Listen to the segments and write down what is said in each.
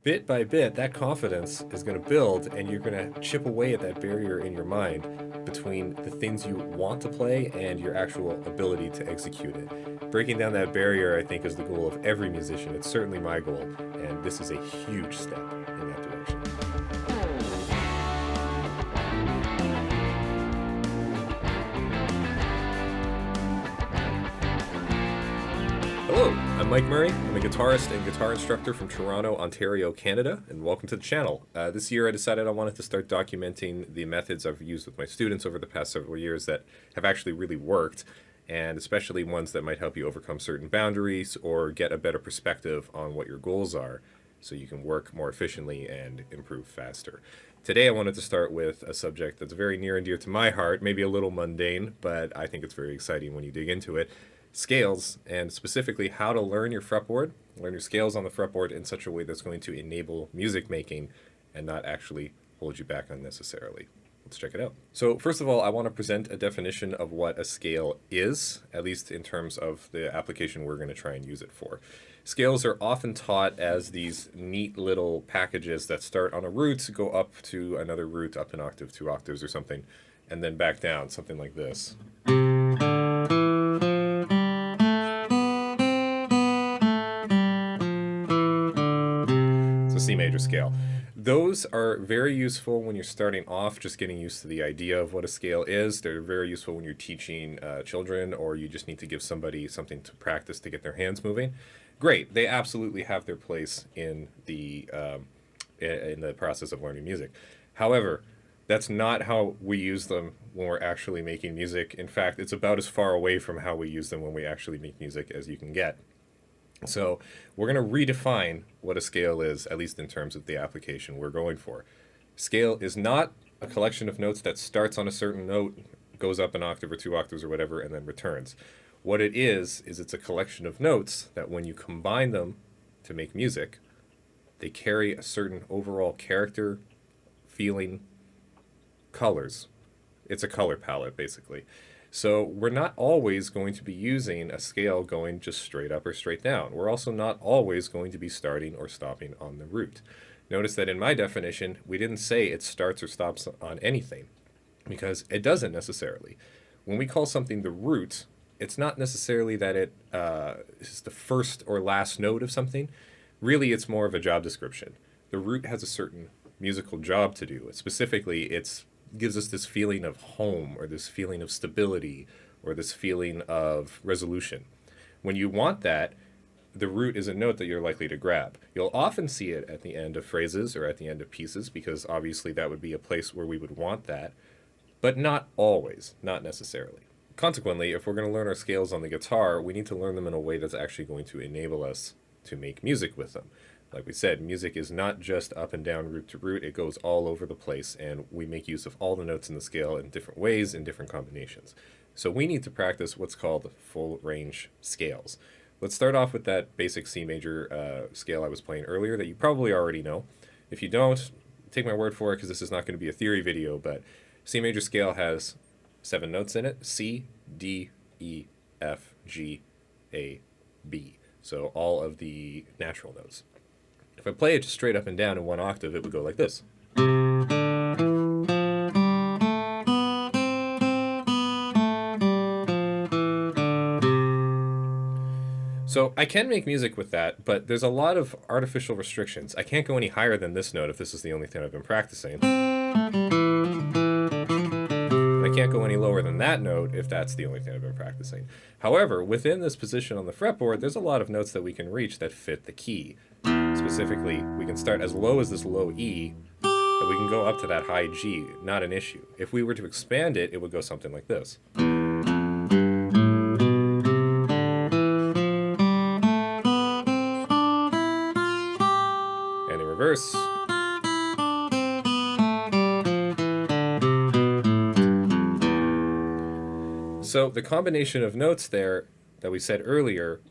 Bit by bit, that confidence is going to build, and you're going to chip away at that barrier in your mind between the things you want to play and your actual ability to execute it. Breaking down that barrier, I think, is the goal of every musician. It's certainly my goal, and this is a huge step in that direction. Hello, I'm Mike Murray. I'm a guitarist and guitar instructor from Toronto, Ontario, Canada, and welcome to the channel. This year I decided I wanted to start documenting the methods I've used with my students over the past several years that have actually really worked, and especially ones that might help you overcome certain boundaries or get a better perspective on what your goals are so you can work more efficiently and improve faster. Today I wanted to start with a subject that's very near and dear to my heart, maybe a little mundane, but I think it's very exciting when you dig into it. Scales, and specifically how to learn your fretboard, learn your scales on the fretboard in such a way that's going to enable music making and not actually hold you back unnecessarily. Let's check it out. So first of all, I want to present a definition of what a scale is, at least in terms of the application we're going to try and use it for. Scales are often taught as these neat little packages that start on a root, go up to another root, up an octave, 2 octaves or something, and then back down, something like this. C major scale. Those are very useful when you're starting off, just getting used to the idea of what a scale is. They're very useful when you're teaching children, or you just need to give somebody something to practice to get their hands moving. Great, they absolutely have their place in the process of learning music. However, that's not how we use them when we're actually making music. In fact, it's about as far away from how we use them when we actually make music as you can get. So we're going to redefine what a scale is, at least in terms of the application we're going for. Scale is not a collection of notes that starts on a certain note, goes up an octave or 2 octaves or whatever, and then returns. What it is it's a collection of notes that when you combine them to make music, they carry a certain overall character, feeling, colors. It's a color palette, basically. So we're not always going to be using a scale going just straight up or straight down. We're also not always going to be starting or stopping on the root. Notice that in my definition, we didn't say it starts or stops on anything, because it doesn't necessarily. When we call something the root, it's not necessarily that it is the first or last note of something. Really, it's more of a job description. The root has a certain musical job to do. Specifically, it gives us this feeling of home, or this feeling of stability, or this feeling of resolution. When you want that, the root is a note that you're likely to grab. You'll often see it at the end of phrases or at the end of pieces, because obviously that would be a place where we would want that, but not always, not necessarily. Consequently, if we're going to learn our scales on the guitar, we need to learn them in a way that's actually going to enable us to make music with them. Like we said, music is not just up and down, root to root. It goes all over the place, and we make use of all the notes in the scale in different ways, in different combinations. So we need to practice what's called full range scales. Let's start off with that basic C major scale I was playing earlier that you probably already know. If you don't, take my word for it, because this is not going to be a theory video, but C major scale has 7 notes in it: C, D, E, F, G, A, B. So all of the natural notes. If I play it just straight up and down in 1 octave, it would go like this. So I can make music with that, but there's a lot of artificial restrictions. I can't go any higher than this note if this is the only thing I've been practicing. I can't go any lower than that note if that's the only thing I've been practicing. However, within this position on the fretboard, there's a lot of notes that we can reach that fit the key. Specifically, we can start as low as this low E, but we can go up to that high G, not an issue. If we were to expand it, it would go something like this. And in reverse. So the combination of notes there that we said earlier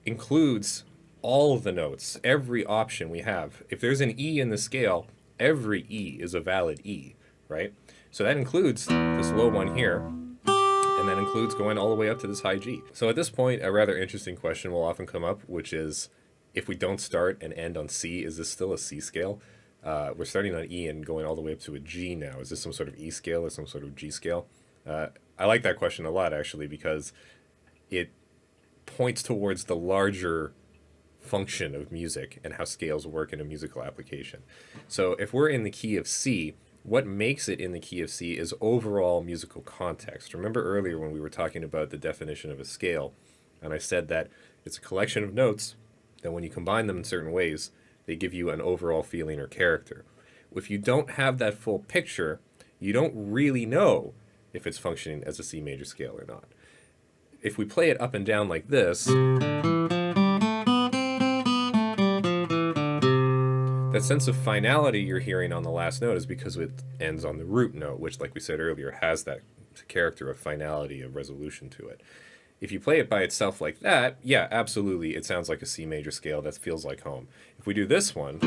includes all of the notes, every option we have. If there's an E in the scale, every E is a valid E, right? So that includes this low one here, and that includes going all the way up to this high G. So at this point, a rather interesting question will often come up, which is, if we don't start and end on C, is this still a C scale? We're starting on E and going all the way up to a G now. Is this some sort of E scale or some sort of G scale? I like that question a lot, actually, because it points towards the larger function of music and how scales work in a musical application. So if we're in the key of C, what makes it in the key of C is overall musical context. Remember earlier when we were talking about the definition of a scale, and I said that it's a collection of notes that when you combine them in certain ways, they give you an overall feeling or character. If you don't have that full picture, you don't really know if it's functioning as a C major scale or not. If we play it up and down like this, that sense of finality you're hearing on the last note is because it ends on the root note, which, like we said earlier, has that character of finality, of resolution to it. If you play it by itself like that, yeah, absolutely, it sounds like a C major scale. That feels like home. If we do this one,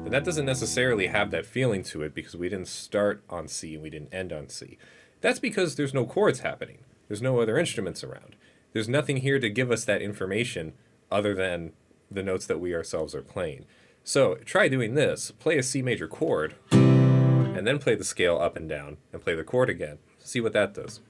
then that doesn't necessarily have that feeling to it because we didn't start on C and we didn't end on C. That's because there's no chords happening. There's no other instruments around. There's nothing here to give us that information other than the notes that we ourselves are playing. So try doing this. Play a C major chord, and then play the scale up and down, and play the chord again. See what that does.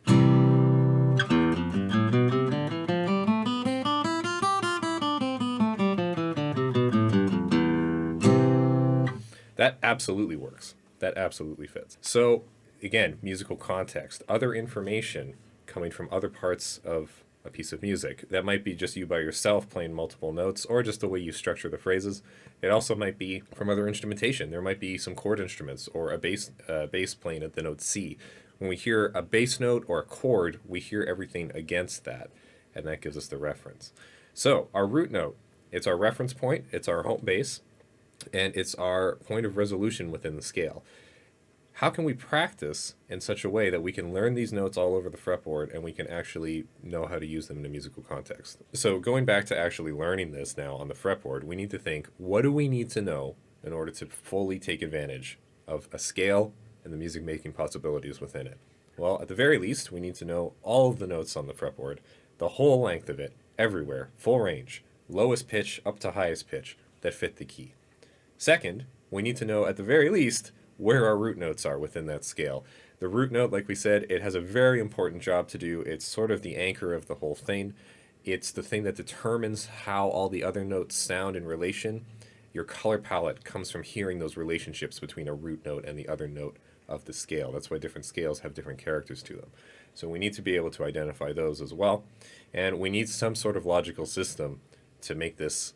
That absolutely works. That absolutely fits. So again, musical context, other information coming from other parts of a piece of music. That might be just you by yourself playing multiple notes, or just the way you structure the phrases. It also might be from other instrumentation. There might be some chord instruments or a bass playing at the note C. When we hear a bass note or a chord, we hear everything against that, and that gives us the reference. So our root note, it's our reference point, it's our home base, and it's our point of resolution within the scale. How can we practice in such a way that we can learn these notes all over the fretboard and we can actually know how to use them in a musical context? So going back to actually learning this now on the fretboard, we need to think, what do we need to know in order to fully take advantage of a scale and the music making possibilities within it? Well, at the very least, we need to know all of the notes on the fretboard, the whole length of it, everywhere, full range, lowest pitch up to highest pitch that fit the key. Second, we need to know at the very least where our root notes are within that scale. The root note, like we said, it has a very important job to do. It's sort of the anchor of the whole thing. It's the thing that determines how all the other notes sound in relation. Your color palette comes from hearing those relationships between a root note and the other note of the scale. That's why different scales have different characters to them. So we need to be able to identify those as well. And we need some sort of logical system to make this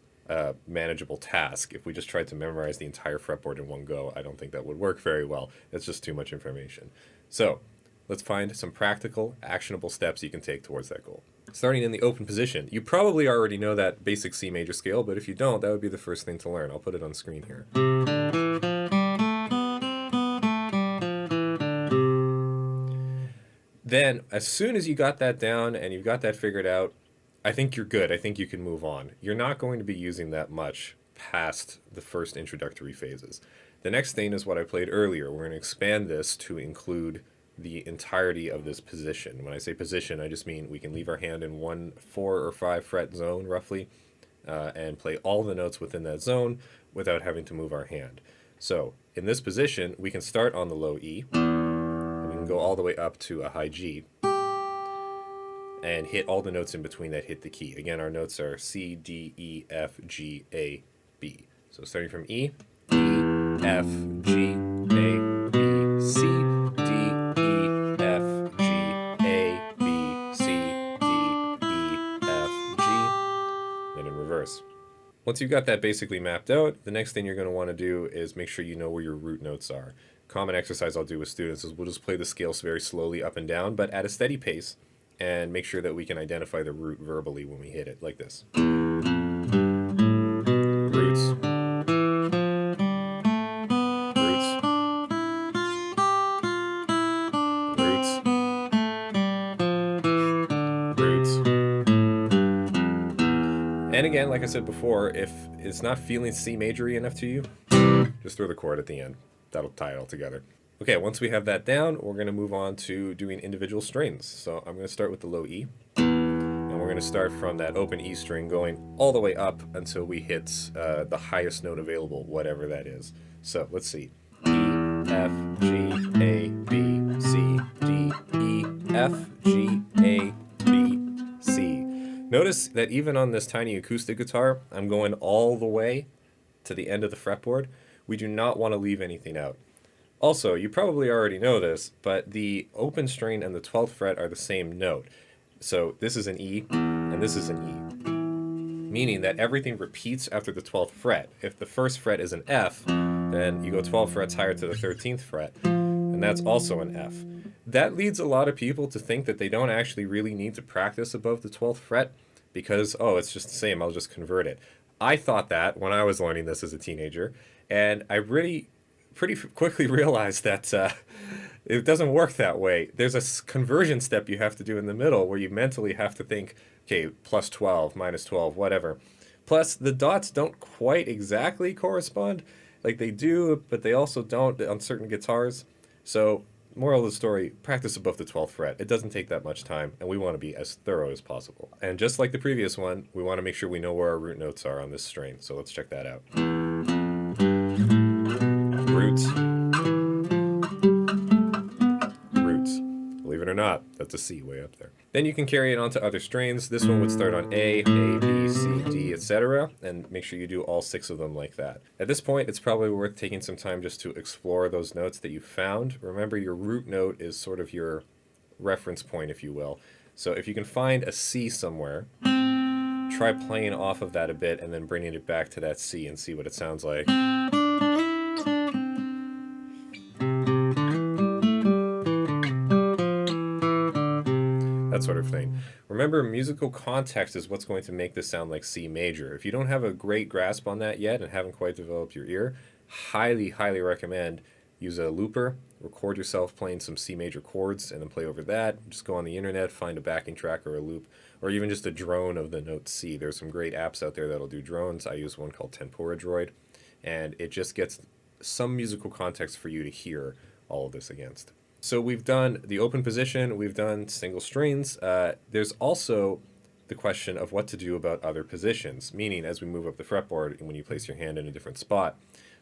manageable task. If we just tried to memorize the entire fretboard in one go, I don't think that would work very well. That's just too much information. So let's find some practical, actionable steps you can take towards that goal. Starting in the open position, you probably already know that basic C major scale, but if you don't, that would be the first thing to learn. I'll put it on screen here. Then, as soon as you got that down and you've got that figured out, I think you're good. I think you can move on. You're not going to be using that much past the first introductory phases. The next thing is what I played earlier. We're going to expand this to include the entirety of this position. When I say position, I just mean we can leave our hand in one 4 or 5 fret zone, roughly, and play all the notes within that zone without having to move our hand. So, in this position, we can start on the low E, and we can go all the way up to a high G, and hit all the notes in between that hit the key. Again, our notes are C, D, E, F, G, A, B. So starting from E, E, F, G, A, B, C, D, E, F, G, A, B, C, D, E, F, G, then in reverse. Once you've got that basically mapped out, the next thing you're going to want to do is make sure you know where your root notes are. Common exercise I'll do with students is we'll just play the scales very slowly up and down, but at a steady pace, and make sure that we can identify the root verbally when we hit it, like this. Roots. Roots. Roots. Roots. And again, like I said before, if it's not feeling C major-y enough to you, just throw the chord at the end. That'll tie it all together. Okay, once we have that down, we're going to move on to doing individual strings. So I'm going to start with the low E, and we're going to start from that open E string going all the way up until we hit the highest note available, whatever that is. So let's see. E, F, G, A, B, C, D, E, F, G, A, B, C. Notice that even on this tiny acoustic guitar, I'm going all the way to the end of the fretboard. We do not want to leave anything out. Also, you probably already know this, but the open string and the 12th fret are the same note. So this is an E, and this is an E, meaning that everything repeats after the 12th fret. If the first fret is an F, then you go 12 frets higher to the 13th fret, and that's also an F. That leads a lot of people to think that they don't actually really need to practice above the 12th fret because, oh, it's just the same, I'll just convert it. I thought that when I was learning this as a teenager, and I really pretty quickly realized that it doesn't work that way. There's a conversion step you have to do in the middle where you mentally have to think, okay, plus 12, minus 12, whatever. Plus, the dots don't quite exactly correspond. Like they do, but they also don't on certain guitars. So, moral of the story, practice above the 12th fret. It doesn't take that much time, and we want to be as thorough as possible. And just like the previous one, we want to make sure we know where our root notes are on this string. So let's check that out. Roots. Roots. Believe it or not, that's a C way up there. Then you can carry it on to other strings. This one would start on A, B, C, D, etc. And make sure you do all 6 of them like that. At this point, it's probably worth taking some time just to explore those notes that you found. Remember, your root note is sort of your reference point, if you will. So if you can find a C somewhere, try playing off of that a bit and then bringing it back to that C and see what it sounds like. That sort of thing. Remember, musical context is what's going to make this sound like C major. If you don't have a great grasp on that yet and haven't quite developed your ear, highly, highly recommend use a looper, record yourself playing some C major chords, and then play over that. Just go on the internet, find a backing track or a loop, or even just a drone of the note C. There's some great apps out there that'll do drones. I use one called Tempora Droid, and it just gets some musical context for you to hear all of this against. So we've done the open position, we've done single strings. There's also the question of what to do about other positions, meaning as we move up the fretboard and when you place your hand in a different spot,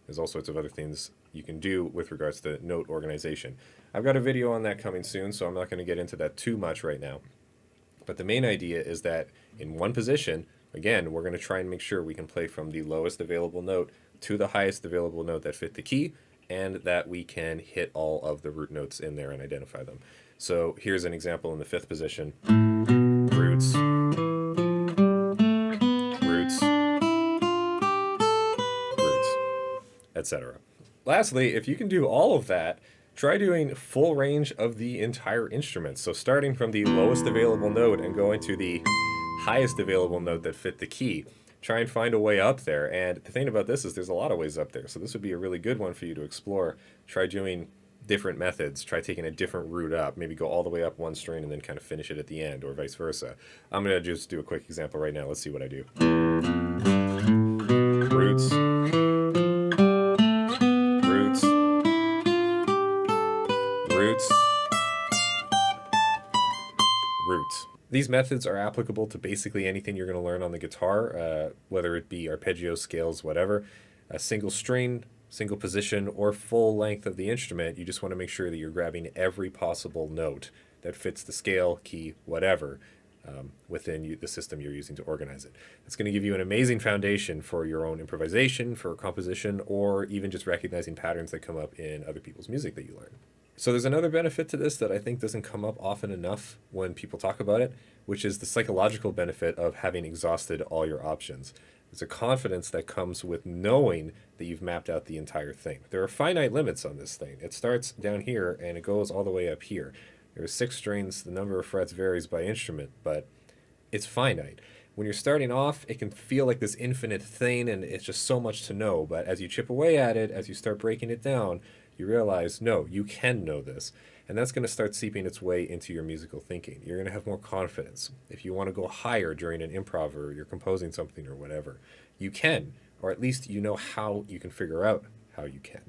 there's all sorts of other things you can do with regards to note organization. I've got a video on that coming soon, so I'm not going to get into that too much right now. But the main idea is that in one position, again, we're going to try and make sure we can play from the lowest available note to the highest available note that fit the key, and that we can hit all of the root notes in there and identify them. So here's an example in the 5th position. Roots, roots, roots, etc. Lastly, if you can do all of that, try doing full range of the entire instrument. So starting from the lowest available note and going to the highest available note that fit the key. Try and find a way up there. And the thing about this is there's a lot of ways up there. So this would be a really good one for you to explore. Try doing different methods. Try taking a different route up. Maybe go all the way up one string and then kind of finish it at the end, or vice versa. I'm going to just do a quick example right now. Let's see what I do. Roots. Roots. Roots. Roots. These methods are applicable to basically anything you're going to learn on the guitar, whether it be arpeggio, scales, whatever. A single string, single position, or full length of the instrument, you just want to make sure that you're grabbing every possible note that fits the scale, key, whatever, within the system you're using to organize it. It's going to give you an amazing foundation for your own improvisation, for composition, or even just recognizing patterns that come up in other people's music that you learn. So there's another benefit to this that I think doesn't come up often enough when people talk about it, which is the psychological benefit of having exhausted all your options. There's a confidence that comes with knowing that you've mapped out the entire thing. There are finite limits on this thing. It starts down here and it goes all the way up here. There are 6 strings, the number of frets varies by instrument, but it's finite. When you're starting off, it can feel like this infinite thing and it's just so much to know, but as you chip away at it, as you start breaking it down, you realize, no, you can know this. And that's going to start seeping its way into your musical thinking. You're going to have more confidence. If you want to go higher during an improv or you're composing something or whatever, you can, or at least you know how you can figure out how you can.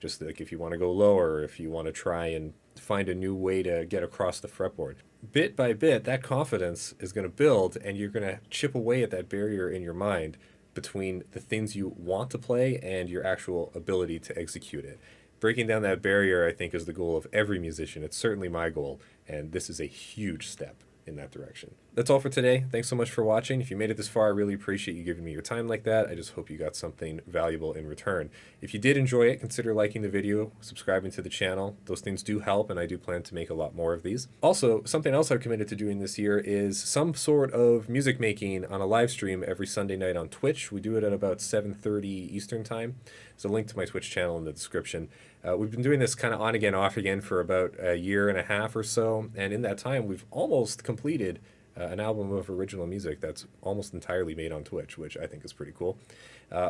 Just like if you want to go lower, if you want to try and find a new way to get across the fretboard. Bit by bit, that confidence is going to build, and you're going to chip away at that barrier in your mind between the things you want to play and your actual ability to execute it. Breaking down that barrier, I think, is the goal of every musician. It's certainly my goal, and this is a huge step in that direction. That's all for today. Thanks so much for watching. If you made it this far, I really appreciate you giving me your time like that. I just hope you got something valuable in return. If you did enjoy it, consider liking the video, subscribing to the channel. Those things do help, and I do plan to make a lot more of these. Also, something else I've committed to doing this year is some sort of music making on a live stream every Sunday night on Twitch. We do it at about 7:30 Eastern time. There's a link to my Twitch channel in the description. We've been doing this kind of on again, off again for about a year and a half or so, and in that time we've almost completed an album of original music that's almost entirely made on Twitch, which I think is pretty cool.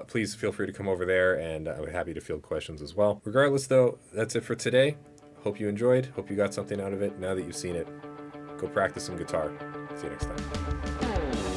Please feel free to come over there, and I'm happy to field questions as well. Regardless though, that's it for today. Hope you enjoyed, hope you got something out of it. Now that you've seen it, go practice some guitar. See you next time.